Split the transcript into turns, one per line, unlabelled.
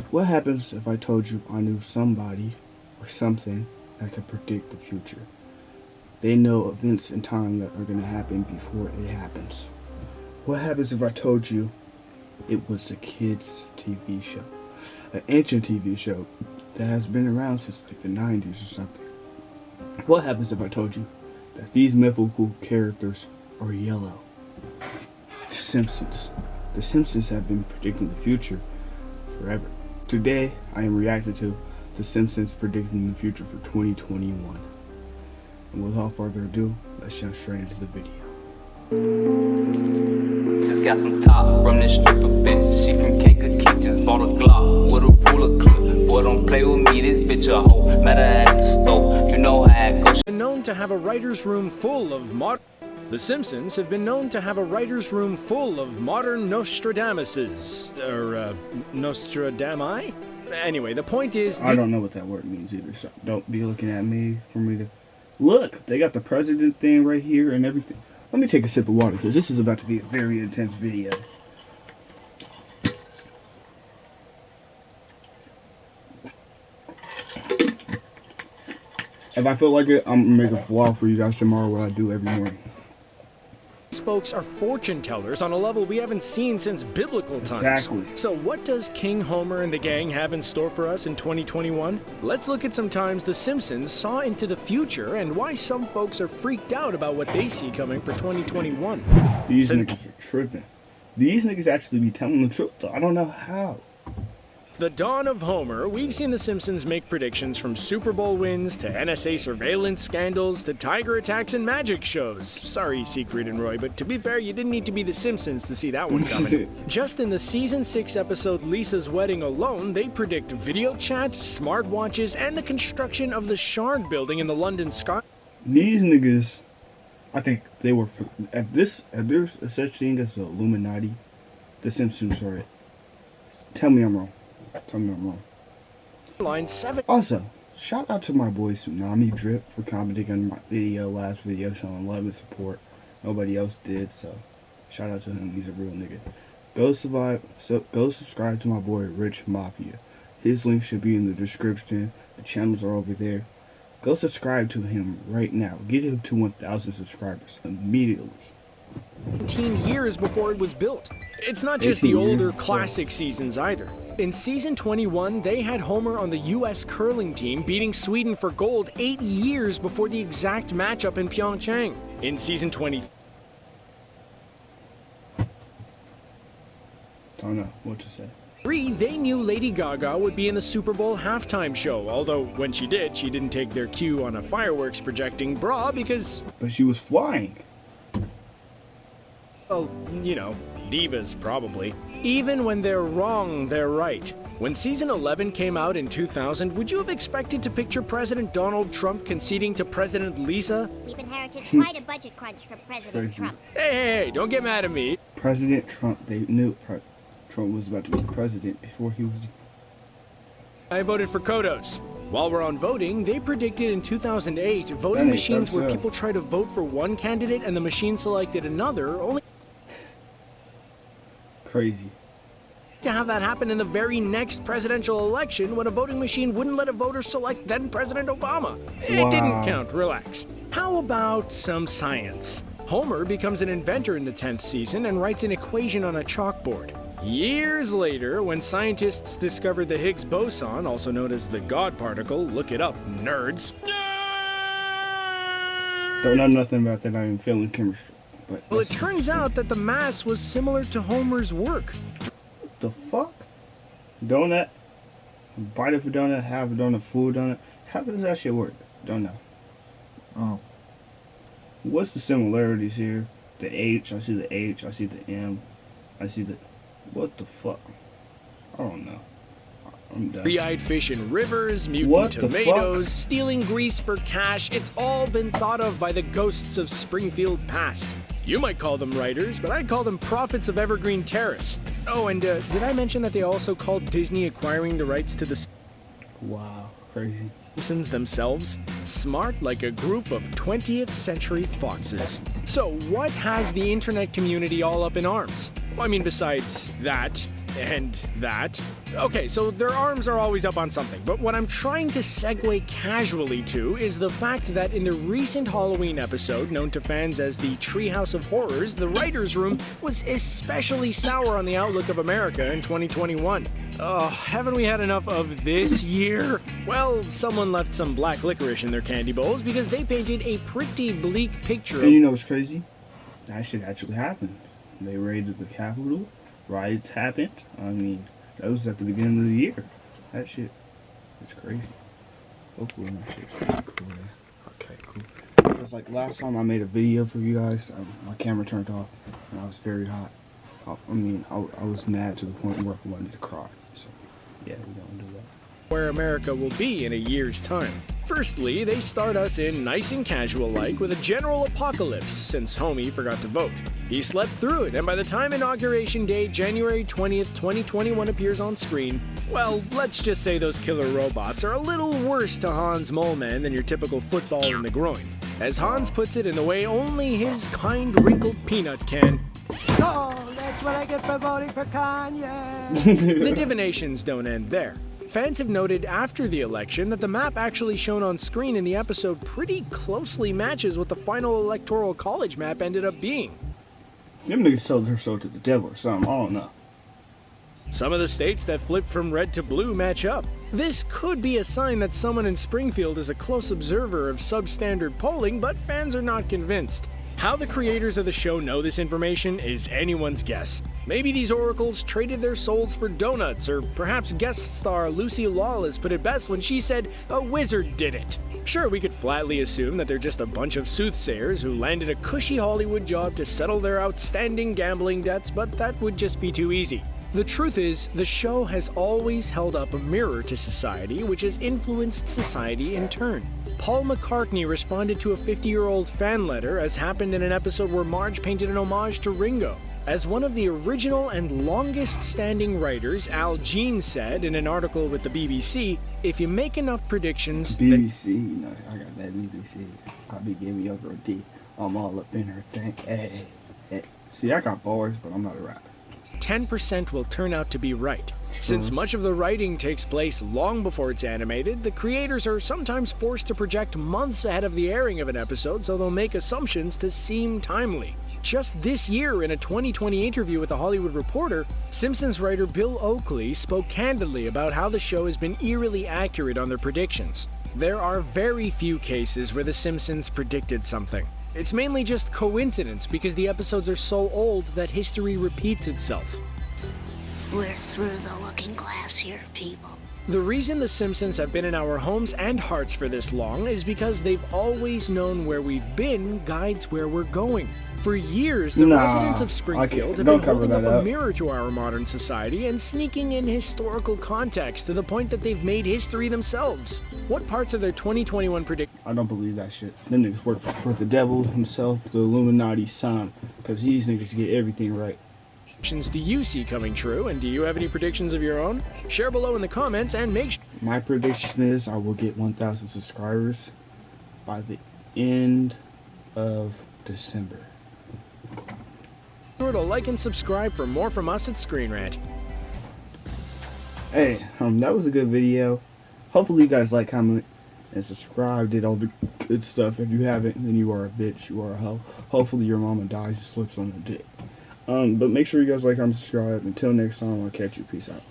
What happens if I told you I knew somebody or something that could predict the future? They know events in time that are going to happen before it happens. What happens if I told you it was a kids' TV show? An ancient TV show that has been around since like the 90s or something. What happens if I told you that these mythical characters are yellow? The Simpsons. The Simpsons have been predicting the future forever. Today, I am reacting to The Simpsons predicting the future for 2021. And without further ado, let's jump straight into the video.
Just got some top from this stripper bitch. She from Caker Kick, just bought a Glock with a ruler clip. Boy, don't play with me, this bitch a hoe. Met her at the store, you know how it goes.
Known to have a writer's room full of The Simpsons have been known to have a writer's room full of modern Nostradamuses. Nostradami? Anyway, the point is...
I don't know what that word means either, so don't be looking at me for me to... Look! They got the president thing right here and everything. Let me take a sip of water, because this is about to be a very intense video. If I feel like it, I'm going to make a vlog for you guys tomorrow, what I do every morning.
These folks are fortune tellers on a level we haven't seen since biblical times.
Exactly.
So what does King Homer and the gang have in store for us in 2021? Let's look at some times The Simpsons saw into the future and why some folks are freaked out about what they see coming for 2021.
These niggas are tripping. These niggas actually be telling the truth, though. I don't know how.
The dawn of Homer, we've seen The Simpsons make predictions from Super Bowl wins to NSA surveillance scandals to tiger attacks and magic shows. Sorry, Siegfried and Roy, but to be fair, you didn't need to be The Simpsons to see that one coming. Just in the season 6 episode Lisa's Wedding alone, they predict video chat, smartwatches, and the construction of the Shard building in the London sky.
These niggas, I think they were, if there's a such thing as the Illuminati, The Simpsons are it. Tell me I'm wrong. Tell me I'm wrong.
Line 7.
Also, shout out to my boy Tsunami Drip for commenting on my last video showing love and support. Nobody else did, so shout out to him. He's a real nigga. Go subscribe to my boy Rich Mafia. His link should be in the description. The channels are over there. Go subscribe to him right now. Get him to 1,000 subscribers immediately.
18 years before it was built. It's not just the older classic seasons either. In season 21, they had Homer on the US curling team beating Sweden for gold 8 years before the exact matchup in Pyeongchang. In season 20...
Don't know what to say.
They knew Lady Gaga would be in the Super Bowl halftime show, although when she did, she didn't take their cue on a fireworks projecting bra because...
But she was flying.
Well, you know, divas probably. Even when they're wrong, they're right. When season 11 came out in 2000, would you have expected to picture President Donald Trump conceding to President Lisa?
We've inherited quite a budget crunch from President Trump.
Hey, don't get mad at me.
President Trump, they knew Trump was about to be president before he was...
I voted for Kodos. While we're on voting, they predicted in 2008 voting machines where people try to vote for one candidate and the machine selected another, only
crazy
to have that happen in the very next presidential election when a voting machine wouldn't let a voter select then President Obama. It didn't count, relax. How about some science? Homer becomes an inventor in the 10th season and writes an equation on a chalkboard. Years later, when scientists discovered the Higgs boson, also known as the God particle, look it up, nerds.
Don't know nothing about that, I am feeling chemistry. But
well, it turns out that the mass was similar to Homer's work.
What the fuck? Donut? Bite of a donut, half a donut, full donut. How does that shit work? Don't know. Oh. What's the similarities here? The H, I see the H, I see the M, I see the... What the fuck? I don't know. I'm done.
Three-eyed fish in rivers, mutant tomatoes, stealing grease for cash. It's all been thought of by the ghosts of Springfield past. You might call them writers, but I'd call them prophets of Evergreen Terrace. Oh, and did I mention that they also called Disney acquiring the rights to the...
Wow, crazy.
Simpsons themselves? Smart like a group of 20th century foxes. So what has the internet community all up in arms? Well, I mean, besides that, And that. Okay, so their arms are always up on something, but what I'm trying to segue casually to is the fact that in the recent Halloween episode, known to fans as the Treehouse of Horrors, the writer's room was especially sour on the outlook of America in 2021. Oh, haven't we had enough of this year? Well, someone left some black licorice in their candy bowls because they painted a pretty bleak picture
And you know what's crazy? That shit actually happened. They raided the Capitol. Riots happened. I mean, that was at the beginning of the year. That shit is crazy. Hopefully my shit's cool. Okay, cool. It was like last time I made a video for you guys, my camera turned off and I was very hot. I was mad to the point where I wanted to cry. So, yeah, we don't do that.
where America will be in a year's time. Firstly, they start us in nice and casual-like with a general apocalypse since Homie forgot to vote. He slept through it, and by the time Inauguration Day, January 20th, 2021 appears on screen, well, let's just say those killer robots are a little worse to Hans Moleman than your typical football in the groin. As Hans puts it in the way only his kind wrinkled peanut can.
Oh, that's what I get for voting for Kanye.
The divinations don't end there. Fans have noted after the election that the map actually shown on screen in the episode pretty closely matches what the final electoral college map ended up being.
Them niggas sold their soul to the devil or something, I don't know.
Some of the states that flipped from red to blue match up. This could be a sign that someone in Springfield is a close observer of substandard polling, but fans are not convinced. How the creators of the show know this information is anyone's guess. Maybe these oracles traded their souls for donuts, or perhaps guest star Lucy Lawless put it best when she said, "A wizard did it." Sure, we could flatly assume that they're just a bunch of soothsayers who landed a cushy Hollywood job to settle their outstanding gambling debts, but that would just be too easy. The truth is, the show has always held up a mirror to society, which has influenced society in turn. Paul McCartney responded to a 50-year-old fan letter, as happened in an episode where Marge painted an homage to Ringo. As one of the original and longest-standing writers, Al Jean said in an article with the BBC, if you make enough predictions...
BBC, you know, I got that BBC. I be giving you over a D. I'm all up in her thing. Hey. See, I got bars, but I'm not a rapper.
10% will turn out to be right. Since much of the writing takes place long before it's animated, the creators are sometimes forced to project months ahead of the airing of an episode, so they'll make assumptions to seem timely. Just this year, in a 2020 interview with The Hollywood Reporter, Simpsons writer Bill Oakley spoke candidly about how the show has been eerily accurate on their predictions. There are very few cases where The Simpsons predicted something. It's mainly just coincidence because the episodes are so old that history repeats itself.
We're through the looking glass here, people.
The reason The Simpsons have been in our homes and hearts for this long is because they've always known where we've been guides where we're going. For years, the residents of Springfield have been holding up a mirror to our modern society and sneaking in historical context to the point that they've made history themselves. What parts of their 2021
I don't believe that shit. Them niggas work for the devil himself, the Illuminati son, because these niggas get everything right.
predictions do you see coming true, and do you have any predictions of your own? Share below in the comments and make sure...
My prediction is I will get 1,000 subscribers by the end of December.
Sure to like and subscribe for more from us at Screen Rant.
Hey, that was a good video. Hopefully you guys like, comment, and subscribe. Did all the good stuff. If you haven't, then you are a bitch. You are a hoe. Hopefully your mama dies and slips on her dick. But make sure you guys like, comment, subscribe. Until next time, I'll catch you. Peace out.